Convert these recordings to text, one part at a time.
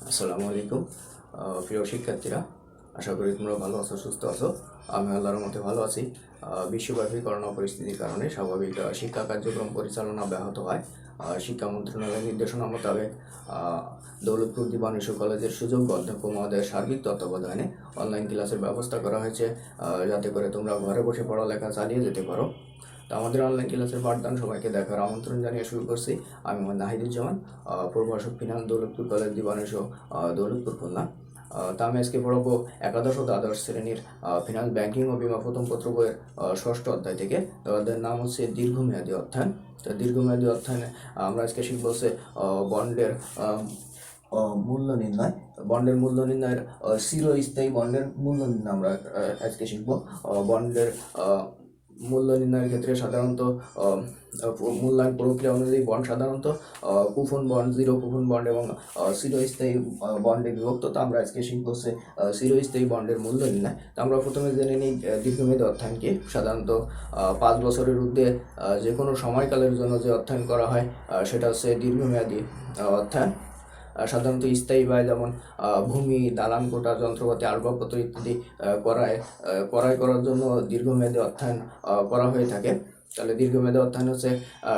আসসালামু আলাইকুম। প্রিয় শিক্ষার্থীরা, আশা করি তোমরা ভালো আছো, সুস্থ আছো। আমি আল্লাহর মতে ভালো আছি। বিশ্বব্যাপী করোনা পরিস্থিতির কারণে স্বাভাবিক শিক্ষা কার্যক্রম পরিচালনা ব্যাহত হয়। শিক্ষা মন্ত্রণালয়ের নির্দেশনা মোতাবেক দৌলতপুর দিবানিশু কলেজের সুযোগ্য অধ্যক্ষ মহোদয়ের সার্বিক তত্ত্বাবধানে অনলাইন ক্লাসের ব্যবস্থা করা হয়েছে, যাতে করে তোমরা ঘরে বসে পড়ালেখা চালিয়ে যেতে পারো। তো আমাদের অনলাইন ক্লাসের পাঠদান সবাইকে দেখার আমন্ত্রণ জানিয়ে শুরু করছি। আমি মোহাম্মদ নাহিদুজ্জামান, প্রভাষক ফিনান্স, দৌলতপুর কলেজ, দিবানিশু, দৌলতপুর, খুলনা। তা আমি আজকে পড়াবো একাদশ ও দ্বাদশ শ্রেণীর ফিনান্স, ব্যাংকিং ও বিমা প্রথম পত্র বইয়ের ষষ্ঠ অধ্যায় থেকে। তাদের নাম হচ্ছে দীর্ঘমেয়াদী অধ্যয়ন। তো দীর্ঘমেয়াদী অধ্যয়নে আমরা আজকে শিখবো হচ্ছে বন্ডের মূল্য নির্ণয়। বন্ডের মূল্য নির্ণয়ের চিরস্থায়ী বন্ডের মূল্য নির্ণয় আমরা আজকে শিখবো। বন্ডের মূল্য নির্ণয়ের ক্ষেত্রে সাধারণত মূল্যায়ন প্রক্রিয়া অনুযায়ী বন্ড সাধারণত coupon bond, zero coupon bond এবং চিরস্থায়ী বন্ডে বিভক্ত। তো আমরা আজকে শিখবো হচ্ছে চিরস্থায়ী বন্ডের মূল্য নির্ণয়। তো আমরা প্রথমে জেনে নিই দীর্ঘমেয়াদী অধ্যয়ন কি। সাধারণত 5 বছরের ঊর্ধ্বে যে কোনো সময়কালের জন্য যে অধ্যয়ন করা হয় সেটা হচ্ছে দীর্ঘমেয়াদী অধ্যয়ন। সাধারণত স্থায়ী ব্যয় যেমন ভূমি, দালান কোটা, যন্ত্রপাতি, আসবাবপত্র ইত্যাদি ক্রয় করার জন্য দীর্ঘমেয়াদী অধ্যয়ন করা হয়ে থাকে। তাহলে দীর্ঘমেয়াদী অধ্যয়ন হচ্ছে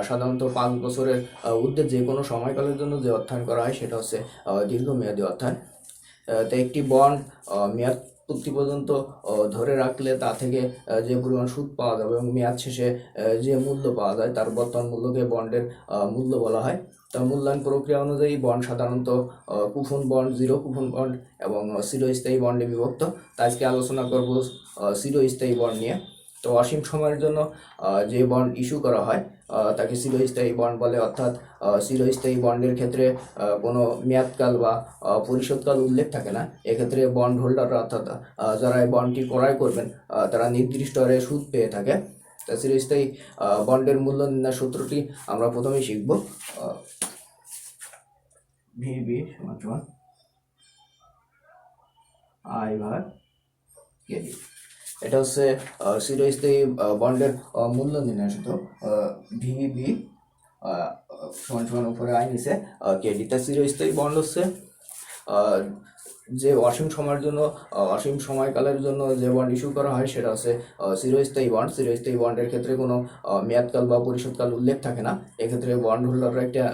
সাধারণত 5 বছরের ঊর্ধ্বে যে কোনো সময়কালের জন্য যে অধ্যয়ন করা হয় সেটা হচ্ছে দীর্ঘমেয়াদী অধ্যয়ন। তো একটি বন্ড মেয়াদ পূর্তি পর্যন্ত ধরে রাখলে তা থেকে যে পরিমাণ সুদ পাওয়া যাবে এবং মেয়াদ শেষে যে মূল্য পাওয়া যায় তার বর্তমান মূল্যকে বন্ডের মূল্য বলা হয়। তা মূল্যায়ন প্রক্রিয়া অনুযায়ী বন্ড সাধারণত coupon bond, zero coupon bond এবং চিরস্থায়ী বন্ডে বিভক্ত। তা আজকে আলোচনা করব চিরস্থায়ী বন্ড নিয়ে। তো অসীম সময়ের জন্য যে বন্ড ইস্যু করা হয় তাকে চিরস্থায়ী বন্ড বলে। অর্থাৎ চিরস্থায়ী বন্ডের ক্ষেত্রে কোনো মেয়াদকাল বা পরিশোধকাল উল্লেখ থাকে না। এক্ষেত্রে বন্ড হোল্ডাররা, অর্থাৎ যারা এই বন্ডটি ক্রয় করবেন, তারা নির্দিষ্ট হারে সুদ পেয়ে থাকে। তা চিরস্থায়ী বন্ডের মূল্য নির্ণয় সূত্রটি আমরা প্রথমেই শিখব। ভিবি সমান সমান আই ভাগ কেডি। এটা হচ্ছে চিরস্থায়ী বন্ডের মূল্য নির্ণয় সূত্র। ভিবি সমান সমান উপরে আই নিচে কেডি। তা চিরস্থায়ী বন্ড হচ্ছে যে অসীম সময়ের জন্য, অসীম সময়কালের জন্য যে বন্ড ইস্যু করা হয় সেটা হচ্ছে চিরস্থায়ী বন্ড। চিরস্থায়ী বন্ডের ক্ষেত্রে কোনো মেয়াদকাল বা পরিশোধকাল উল্লেখ থাকে না। এক্ষেত্রে বন্ড হোল্ডাররা একটা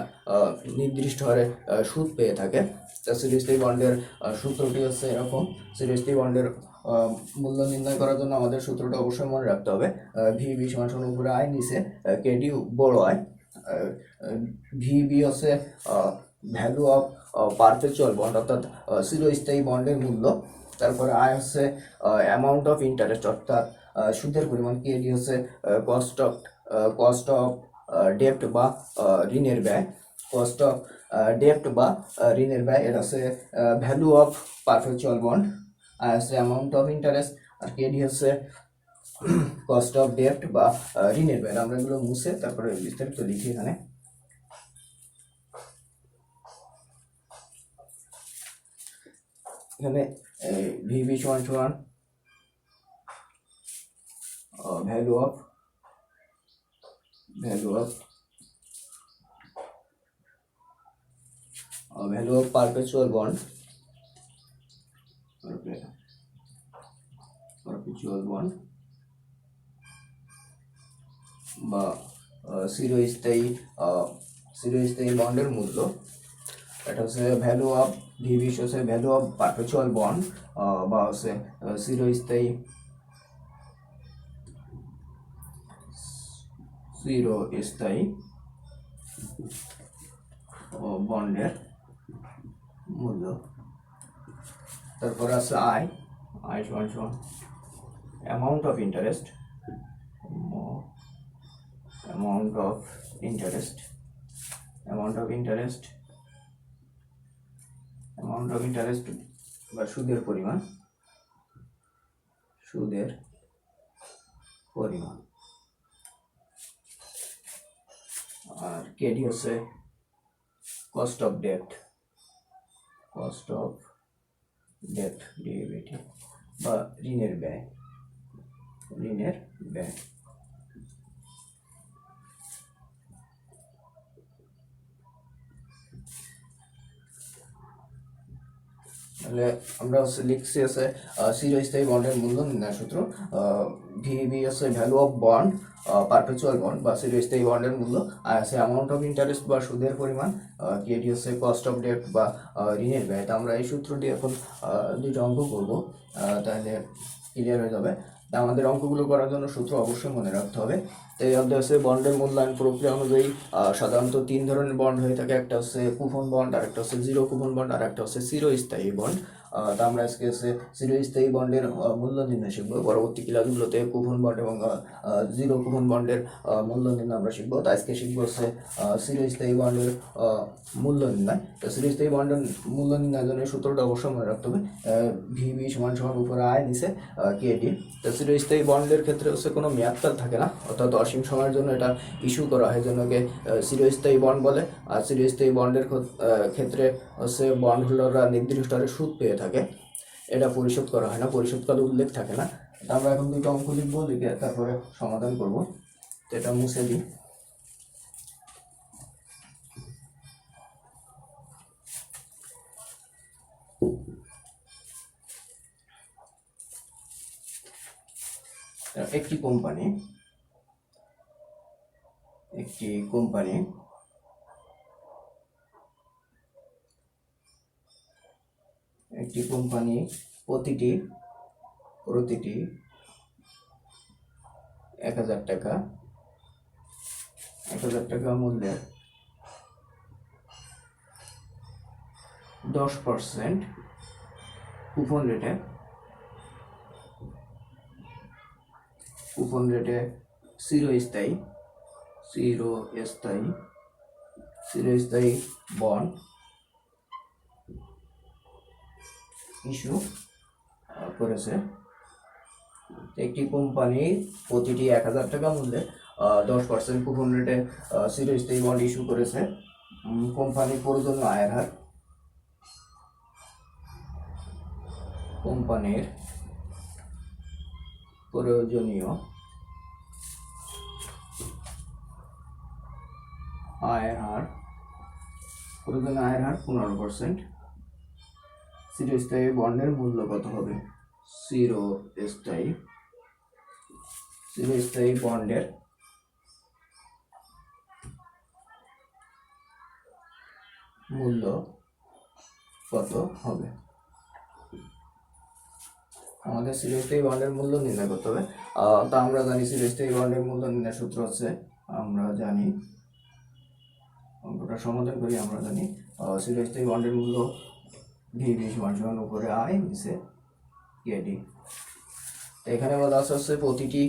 নির্দিষ্ট হারে সুদ পেয়ে থাকে। তা চিরস্থায়ী বন্ডের সূত্রটি হচ্ছে এরকম। চিরস্থায়ী বন্ডের মূল্য নির্ণয় করার জন্য আমাদের সূত্রটা অবশ্যই মনে রাখতে হবে। ভিবি সমান সমান উপরে আয়, নিচে কেডি বড় আয়। ভিবি হচ্ছে ভ্যালু অফ পারপেচুয়াল বন্ড, অর্থাৎ চিরস্থায়ী বন্ডের মূল্য। তারপরে আয় হচ্ছে অ্যামাউন্ট অফ ইন্টারেস্ট, অর্থাৎ সুদের পরিমাণ। কেডি হচ্ছে কস্ট অফ ডেপ্ট বা ঋণের ব্যয়। কস্ট অফ ডেপ্ট বা ঋণের ব্যয়, এটা হচ্ছে ভ্যালু অফ পারপেচুয়াল বন্ড। আর হচ্ছে অ্যামাউন্ট অফ ইন্টারেস্ট। আর কেডি হচ্ছে কস্ট অফ ডেপ্ট বা ঋণের ব্যয়। আমরা এগুলো মুছে তারপরে বিস্তারিত লিখি এখানে। এখানে ভিবি সমান সমান ভ্যালু অফ পারপেচুয়াল বন্ড, বা চিরস্থায়ী বন্ডের মূল্য। এটা হচ্ছে ভ্যালু অফ ভিবি হচ্ছে ভ্যালু অফ পারপেচুয়াল বন্ড বা হচ্ছে চিরস্থায়ী বন্ডের মূল্য। তারপরে আছে আই সমান সমান অ্যামাউন্ট অফ ইন্টারেস্ট, বা সুদের পরিমাণ। আর কেডি হচ্ছে কস্ট অফ ডেপ্ট, ডিএবিটি বা ঋণের ব্যয়। তাহলে আমরা লিখছি আছে চিরস্থায়ী বন্ডের মূল্য নির্ণয় সূত্র। ভিবি আছে value of bond, perpetual bond বা চিরস্থায়ী বন্ডের মূল্য, আর আছে অ্যামাউন্ট অফ ইন্টারেস্ট বা সুদের পরিমাণ, কেটি হচ্ছে কস্ট অফ ডেট বা ঋণের ব্যয়। তা আমরা এই সূত্রটি এখন দুইটা অঙ্ক করব, তাহলে ক্লিয়ার হয়ে যাবে। তা আমাদের অঙ্কগুলো করার জন্য সূত্র অবশ্যই মনে রাখতে হবে। তো এই অধ্যায় হচ্ছে বন্ডের মূল্যায়ন প্রক্রিয়া অনুযায়ী সাধারণত তিন ধরনের বন্ড হয়ে থাকে। একটা হচ্ছে কুপন বন্ড, আর একটা হচ্ছে জিরো কুপন বন্ড, আর একটা হচ্ছে চিরস্থায়ী বন্ড। তা আমরা আজকে হচ্ছে চিরস্থায়ী বন্ডের মূল্য নির্ণয় শিখবো। পরবর্তী ক্লাসগুলোতে কুপন বন্ড এবং জিরো কুপন বন্ডের মূল্য নির্ণয় আমরা শিখবো। তো আজকে শিখবো হচ্ছে চিরস্থায়ী বন্ডের মূল্য নির্ণয়। তো চিরস্থায়ী বন্ডের মূল্য নির্ণয়ের জন্য সূত্রটা অবশ্যই মনে রাখতে হবে। ভিবি সমান সমান উপরে আয়, নিচে কেডি। তো চিরস্থায়ী বন্ডের ক্ষেত্রে হচ্ছে কোনো মেয়াদকাল থাকে না, অর্থাৎ অসীম সময়ের জন্য এটা ইস্যু করা হয়, জন্যকে চিরস্থায়ী বন্ড বলে। আর চিরস্থায়ী বন্ডের ক্ষেত্রে হচ্ছে বন্ড হোল্ডাররা নির্দিষ্ট হারে সুদ পেয়ে থাকে, এটা পরিশোধ করা হয় না, পরিশোধকালে উল্লেখ থাকে না। আমরা এখন দুটো অঙ্ক লিখবো, লিখে তারপরে সমাধান করব। তো এটা মুছে দিই। একটি কোম্পানি প্রতিটি 1000 টাকা মূল্যের 10% কুপন রেটে চিরস্থায়ী বন্ড ইস্যু করেছে। একটি কোম্পানি প্রতিটি 1000 টাকা মূল্যে 10% কুপন রেটে চিরস্থায়ী বন্ড ইস্যু করেছে। কোম্পানির প্রয়োজনীয় আয়ের হার, প্রয়োজনীয় আয়ের হার 15%। চিরস্থায়ী বন্ডের মূল্য কত হবে? চিরস্থায়ী বন্ডের মূল্য কত হবে? আমাদের চিরস্থায়ী বন্ডের মূল্য নির্ণয় করতে হবে। তা আমরা জানি চিরস্থায়ী বন্ডের মূল্য নির্ণয় সূত্র হচ্ছে, আমরা জানি, অঙ্কটা সমাধান করি। আমরা জানি চিরস্থায়ী বন্ডের মূল্য ভিবি সমান সমান উপরে আয়, নিচে কেডি। এখানে বলা আছে প্রতিটি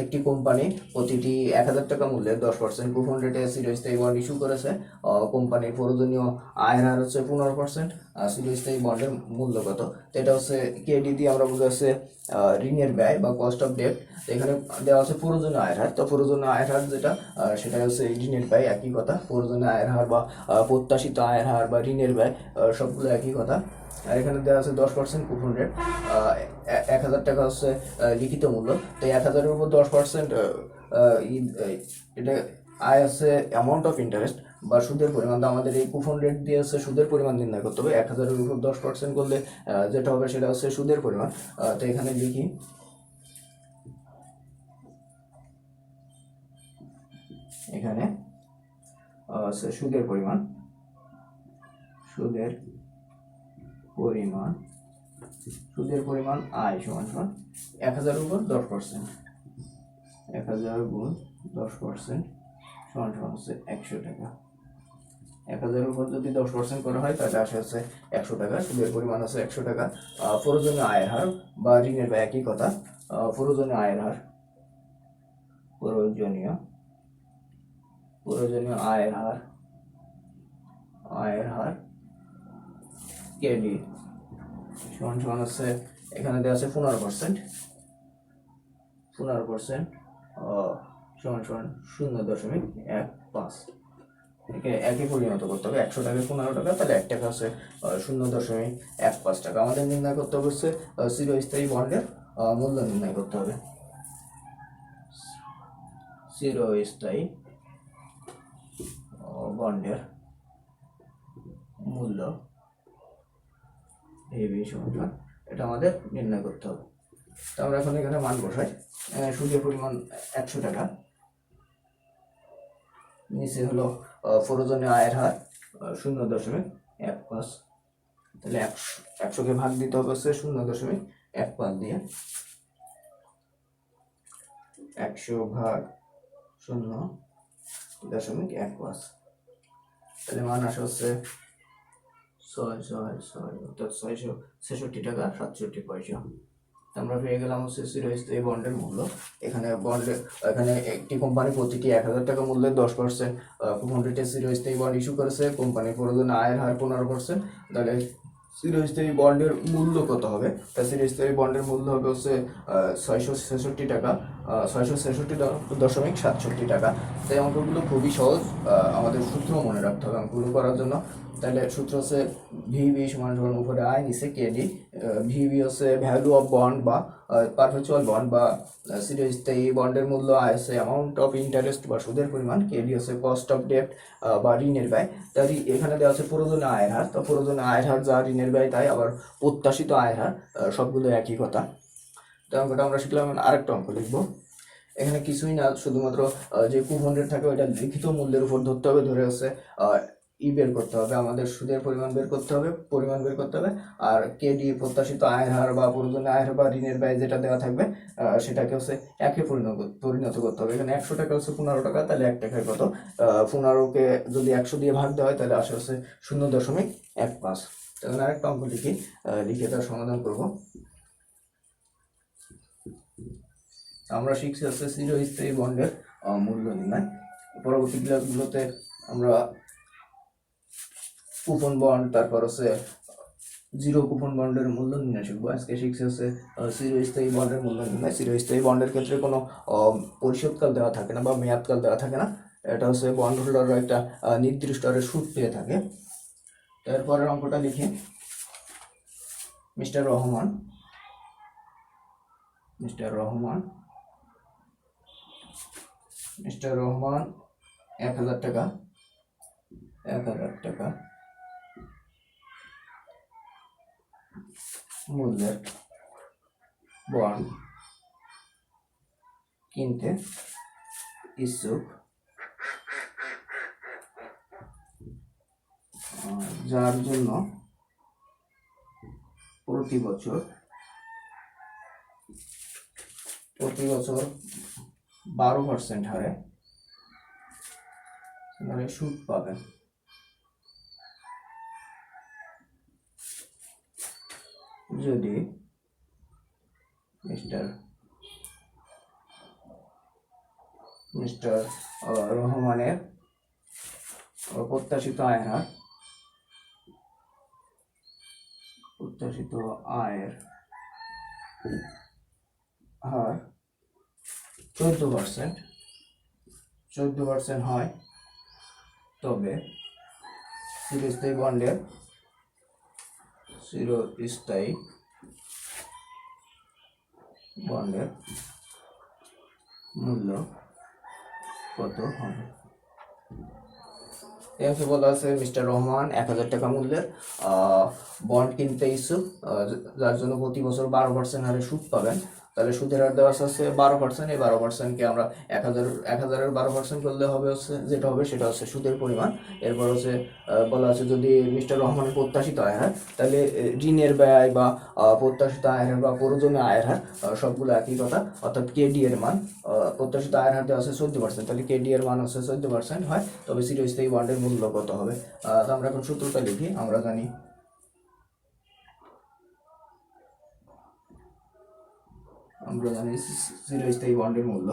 একটি কোম্পানি প্রতিটি 1000 টাকা মূল্যের 10% কুপন রেটে চিরস্থায়ী বন্ড ইস্যু করেছে। কোম্পানির প্রয়োজনীয় আয়ের হার হচ্ছে 15%। চিরস্থায়ী বন্ডের মূল্য কত? তো এটা হচ্ছে কেডি দিয়ে আমরা বুঝাচ্ছি ঋণের ব্যয় বা কস্ট অফ ডেট। এখানে দেওয়া আছে প্রয়োজনীয় আয়ের হার। তো প্রয়োজনীয় আয়ের হার যেটা, সেটা হচ্ছে ঋণের ব্যয়, একই কথা। প্রয়োজনীয় আয়ের হার বা প্রত্যাশিত আয়ের হার বা ঋণের ব্যয় সবগুলো একই কথা। আর এখানে দেওয়া আছে 10% কুপন রেট। 1000 টাকা হচ্ছে লিখিত মূল্য। তো 1000-এর উপর 10% এটা আয় আছে অ্যামাউন্ট অফ ইন্টারেস্ট বা সুদের পরিমাণ। তো আমাদের এই কুপন রেট দিয়ে হচ্ছে সুদের পরিমাণ নির্ণয় করতে হবে। 1000-এর উপর 10% করলে যেটা হবে সেটা হচ্ছে সুদের পরিমাণ। তো এখানে লিখি, এখানে সুদের পরিমাণ আয় সমান সমান 1000 উপর 10%। 1000 গুণ 10% সমান সমান হচ্ছে 100 টাকা। 1000 উপর যদি 10% করা হয় তাহলে আসে হচ্ছে 100 টাকা। সুদের পরিমাণ আছে 100 টাকা। প্রয়োজনীয় আয়ের হার বা ঋণের ব্যয় একই কথা। প্রয়োজনীয় আয়ের হার কেডি সমান সমান হচ্ছে, এখানে দেওয়া আছে 15%। 15% সমান সমান 0.15। একে পরিণত করতে হবে। 100 টাকা 15 টাকা, তাহলে 1 টাকা হচ্ছে 0.15 টাকা। আমাদের নির্ণয় করতে হবে হচ্ছে চিরস্থায়ী বন্ডের মূল্য নির্ণয় করতে হবে। চিরস্থায়ী বন্ডের মূল্য ভিবি সমান, এটা আমাদের নির্ণয় করতে হবে। তো আমরা এখন এখানে মান বসাই। সুদের পরিমাণ 100 টাকা, নিচে হলো প্রয়োজনীয় আয়ের হার 0.15, তাহলে 100কে ভাগ দিতে হবে হচ্ছে 0.15 দিয়ে। 100 ভাগ 0.15, তাহলে মান আসে হচ্ছে 666 অর্থাৎ 666 টাকা 67 পয়সা। আমরা পেয়ে গেলাম হচ্ছে চিরস্থায়ী বন্ডের মূল্য। এখানে একটি কোম্পানি প্রতিটি 1000 টাকা মূল্যের 10% কুপন রেটে চিরস্থায়ী বন্ড ইস্যু করেছে। কোম্পানির প্রয়োজনে আয়ের হার 15%। তাহলে চিরস্থায়ী বন্ডের মূল্য কত হবে? তা চিরস্থায়ী বন্ডের মূল্য হবে হচ্ছে 666 টাকা, 666.67 টাকা। তাই অঙ্কগুলো খুবই সহজ, আমাদের সূত্র মনে রাখতে হবে অঙ্কগুলো করার জন্য। তাহলে সূত্র হচ্ছে ভিবি সমান উপরে আয় নিচে কেডি। ভিবি হচ্ছে ভ্যালু অফ বন্ড বা পারপেচুয়াল বন্ড বা চিরস্থায়ী বন্ডের মূল্য, আয় হচ্ছে অ্যামাউন্ট অফ ইন্টারেস্ট বা সুদের পরিমাণ, কেডি হচ্ছে কস্ট অফ ডেট বা ঋণের ব্যয়। তাই এখানে দেওয়া আছে প্রয়োজনীয় আয়ের হার। তো প্রয়োজনীয় আয়ের হার যা ঋণের ব্যয় তাই, আবার প্রত্যাশিত আয়ের হার সবগুলো একই কথা। তো অঙ্কটা আমরা শিখলাম। আরেকটা অঙ্ক লিখবো। এখানে কিছুই না, শুধুমাত্র যে কুপন রেট থাকে ওইটা লিখিত মূল্যের উপর ধরতে হবে, ধরে হচ্ছে বের করতে হবে, আমাদের সুদের পরিমাণ বের করতে হবে, আর কেডি প্রত্যাশিত আয়ের হার বা প্রয়োজনীয় আয়ের হার বা ঋণের ব্যয় যেটা দেওয়া থাকবে সেটাকে হচ্ছে একে পরিণত করতে হবে। এখানে 100 টাকা হচ্ছে 15 টাকা, তাহলে 1 টাকায় কত? 15কে যদি 100 দিয়ে ভাগ দেওয়া হয় তাহলে আসে হচ্ছে 0.15। তখন আরেকটা অঙ্ক লিখে তার সমাধান করবো। আমরা শিখছি হচ্ছে চিরস্থায়ী বন্ডের মূল্য নির্ণয়। পরবর্তী ক্লাসগুলোতে আমরা কুপন বন্ড, তারপর হচ্ছে জিরো কুপন বন্ডের মূল্য নির্ণয় শিখবো। আজকে শিখছি হচ্ছে চিরস্থায়ী বন্ডের মূল্য নির্ণয়। চিরস্থায়ী বন্ডের ক্ষেত্রে কোনো পরিশোধকাল দেওয়া থাকে না বা মেয়াদকাল দেওয়া থাকে না। এটা হচ্ছে বন্ড হোল্ডাররা একটা নির্দিষ্ট হারে সুদ পেয়ে থাকে। এরপরের অঙ্কটা লিখি। মিস্টার রহমান 1000 টাকা মূল্যের বন্ড কিনতে ইচ্ছুক, যার জন্য প্রতি বছর 12% হারে সুদ পাবেন। যদি মিস্টার রহমানের প্রত্যাশিত আয়ের হার 14% হয়, তবে চিরস্থায়ী বন্ডের মূল্য কত হবে? এখানে বলা আছে মিস্টার রহমান 1000 টাকা মূল্যের বন্ড কিনতে ইচ্ছুক, যার জন্য প্রতি বছর 12% হারে সুদ পাবেন। তাহলে সুদের হার দেওয়া আছে 12%। এই 12%কে আমরা 1000-এর 12% করলে হবে হচ্ছে যেটা হবে সেটা হচ্ছে সুদের পরিমাণ। এরপর হচ্ছে বলা আছে যদি মিস্টার রহমানের প্রত্যাশিত আয়ের হার, তাহলে ঋণের ব্যয় বা প্রত্যাশিত আয়ের হার বা প্রয়োজনীয় আয়ের হার সবগুলো একই কথা। অর্থাৎ কেডি এর মান, প্রত্যাশিত আয়ের হার দেওয়া আছে 14%, তাহলে কেডি এর মান হচ্ছে 14% হয়, তবে চিরস্থায়ী বন্ডের মূল্য কত হবে? তো আমরা এখন সূত্রটা লিখি। আমরা জানি চিরস্থায়ী বন্ডের মূল্য,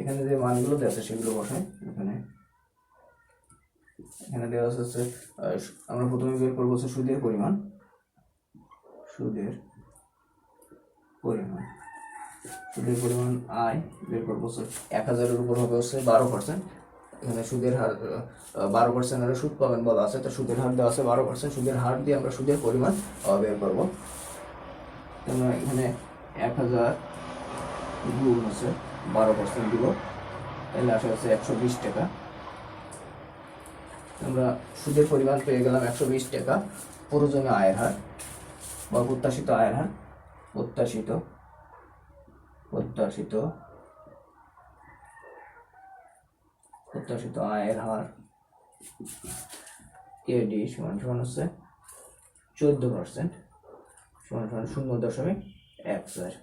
এখানে যে মানগুলো দেওয়া আছে সেগুলো বসাই। এখানে দেওয়া আছে আমরা প্রথমে বের করবো হচ্ছে সুদের পরিমাণ আয় বের করবো হচ্ছে 1000-এর উপর হবে হচ্ছে 12%। এখানে সুদের হার 12% হারে সুদ পাবেন বলা আছে, তো সুদের হার দেওয়া আছে 12%। সুদের হার দিয়ে আমরা সুদের পরিমাণ বের করবো। এখানে 1000 গুণ হচ্ছে 12% দিব, তাহলে আসে হচ্ছে 120 টাকা। আমরা সুদের পরিমাণ পেয়ে গেলাম 120 টাকা। প্রয়োজনীয় আয়ের হার বা প্রত্যাশিত আয়ের হার, প্রত্যাশিত আয়ের হার কেডি সমান সমান হচ্ছে 14%, সমান সমান 0.14।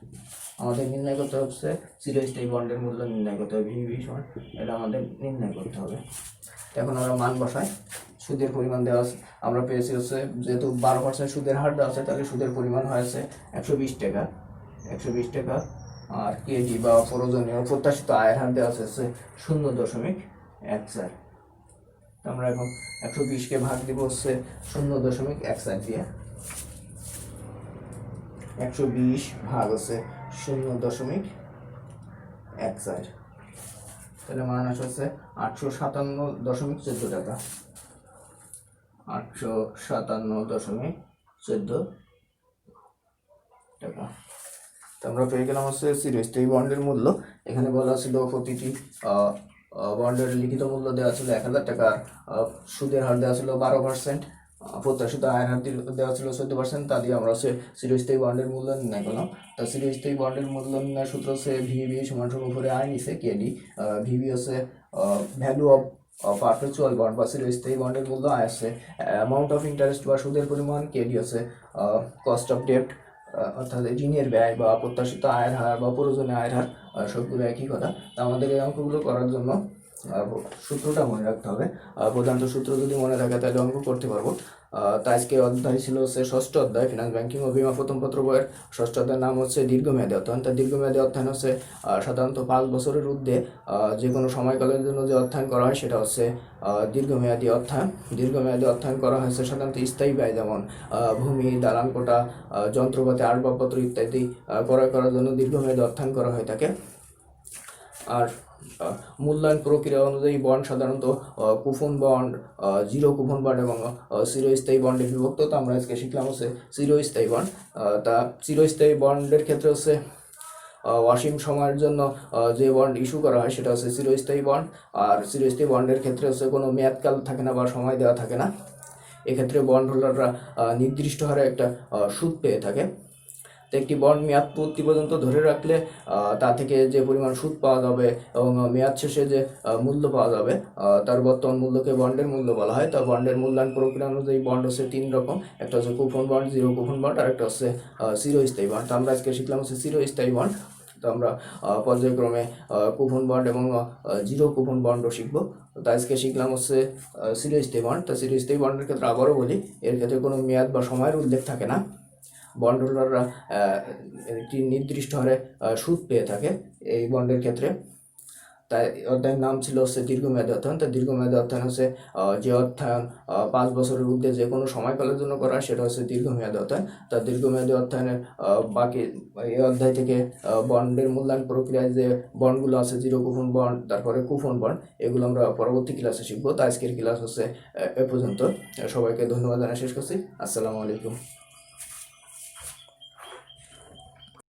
আমাদের নির্ণয় করতে হচ্ছে চিরস্থায়ী বন্ডের মূল্য নির্ণয় করতে হবে, ভিবি সমান, এটা আমাদের নির্ণয় করতে হবে। এখন আমরা মান বসাই। সুদের পরিমাণ দেওয়া আছে, আমরা পেয়েছি হচ্ছে যেহেতু 12% সুদের হার দেওয়া আছে, তাহলে সুদের পরিমাণ হয়েছে 120 টাকা। 120 টাকা আর কেডি বা প্রয়োজনীয় প্রত্যাশিত আয়ের হার দেওয়া আছে 0.14। আমরা এখন 120কে ভাগ দিব হচ্ছে 0.14 দিয়ে। 120 ভাগ হচ্ছে 0.14, তাহলে মান আসছে 857.14 টাকা। 857.14 টাকা। তো আমরা পেয়ে গেলাম হচ্ছে চিরস্থায়ী বন্ডের মূল্য। এখানে বলা ছিল প্রতিটি বন্ডের লিখিত মূল্য দেওয়া ছিল 1000 টাকা, সুদের হার দেওয়া ছিল 12%, প্রত্যাশিত আয়ের হার দেওয়া ছিল 14%। তা দিয়ে আমরা হচ্ছে চিরস্থায়ী বন্ডের মূল্য নির্ণয় করলাম। তা চিরস্থায়ী বন্ডের মূল্য নির্ণয় সূত্র হচ্ছে ভিবি সমান সমান উপরে আয় নিচে কেডি। ভিবি হচ্ছে ভ্যালু অফ পারপেচুয়াল বন্ড বা চিরস্থায়ী বন্ডের মূল্য, আয় আছে অ্যামাউন্ট অফ ইন্টারেস্ট বা সুদের পরিমাণ, কেডি হচ্ছে কস্ট অফ ডেপ্ট অর্থাৎ ঋণের ব্যয় বা প্রত্যাশিত আয়ের হার বা প্রয়োজনীয় আয়ের হার, সবগুলো একই কথা। তা আমাদের এই অঙ্কগুলো করার জন্য সূত্রটা মনে রাখতে হবে। প্রধানত সূত্র যদি মনে থাকে তাহলে অঙ্ক করতে পারবো। তাই আজকে অধ্যায় ছিল হচ্ছে ষষ্ঠ অধ্যায়, ফিনান্স ব্যাংকিং ও বীমা প্রথম পত্র বইয়ের ষষ্ঠ অধ্যায়ের নাম হচ্ছে দীর্ঘমেয়াদী অধ্যয়ন। তার দীর্ঘমেয়াদী অধ্যয়ন হচ্ছে সাধারণত 5 বছরের ঊর্ধ্বে যে কোনো সময়কালের জন্য যে অধ্যয়ন করা হয় সেটা হচ্ছে দীর্ঘমেয়াদী অধ্যয়ন। দীর্ঘমেয়াদী অধ্যয়ন করা হয়েছে সাধারণত স্থায়ী ব্যয়, যেমন ভূমি, দালান কোটা, যন্ত্রপাতি, আসবাবপত্র ইত্যাদি ক্রয় করার জন্য দীর্ঘমেয়াদী অধ্যয়ন করা হয়ে থাকে। আর মূল্যায়ন প্রক্রিয়া অনুযায়ী বন্ড সাধারণত coupon bond, zero coupon bond এবং চিরস্থায়ী বন্ডে বিভক্ত। তো আমরা আজকে শিখলাম হচ্ছে চিরস্থায়ী বন্ড। তা চিরস্থায়ী বন্ডের ক্ষেত্রে হচ্ছে অসীম সময়ের জন্য যে বন্ড ইস্যু করা হয় সেটা হচ্ছে চিরস্থায়ী বন্ড। আর চিরস্থায়ী বন্ডের ক্ষেত্রে হচ্ছে কোনো মেয়াদকাল থাকে না বা সময় দেওয়া থাকে না। এক্ষেত্রে বন্ড হোল্ডাররা নির্দিষ্ট হারে একটা সুদ পেয়ে থাকে। তো একটি বন্ড মেয়াদ পূর্তি পর্যন্ত ধরে রাখলে তা থেকে যে পরিমাণ সুদ পাওয়া যাবে এবং মেয়াদ শেষে যে মূল্য পাওয়া যাবে তার বর্তমান মূল্যকে বন্ডের মূল্য বলা হয়। তা বন্ডের মূল্যায়ন প্রক্রিয়া অনুযায়ী বন্ড হচ্ছে 3 রকম, একটা হচ্ছে coupon bond, zero coupon bond, আর একটা হচ্ছে চিরস্থায়ী বন্ড। তো আমরা আজকে শিখলাম হচ্ছে চিরস্থায়ী বন্ড। তো আমরা পর্যায়ক্রমে কুপন বন্ড এবং জিরো কুপন বন্ডও শিখবো। তো আজকে শিখলাম হচ্ছে চিরস্থায়ী বন্ড। তো চিরস্থায়ী বন্ডের ক্ষেত্রে আবারও বলি, এর ক্ষেত্রে কোনো মেয়াদ বা সময়ের উল্লেখ থাকে না। বন্ড হোল্ডাররা একটি নির্দিষ্ট হারে সুদ পেয়ে থাকে এই বন্ডের ক্ষেত্রে। তাই অধ্যয়নের নাম ছিল হচ্ছে দীর্ঘমেয়াদী অধ্যয়ন। তো দীর্ঘমেয়াদী অধ্যয়ন হচ্ছে যে অধ্যয়ন 5 বছরের ঊর্ধ্বে যে কোনো সময়কালের জন্য করা হয় সেটা হচ্ছে দীর্ঘমেয়াদী অধ্যয়ন। তার দীর্ঘমেয়াদী অধ্যয়নের বাকি এই অধ্যায় থেকে বন্ডের মূল্যায়ন প্রক্রিয়ায় যে বন্ডগুলো আছে, জিরো কুপন বন্ড, তারপরে কুপন বন্ড, এগুলো আমরা পরবর্তী ক্লাসে শিখবো। তো আজকের ক্লাস হচ্ছে এ পর্যন্ত। সবাইকে ধন্যবাদ জানিয়ে শেষ করছি। আসসালামু আলাইকুম।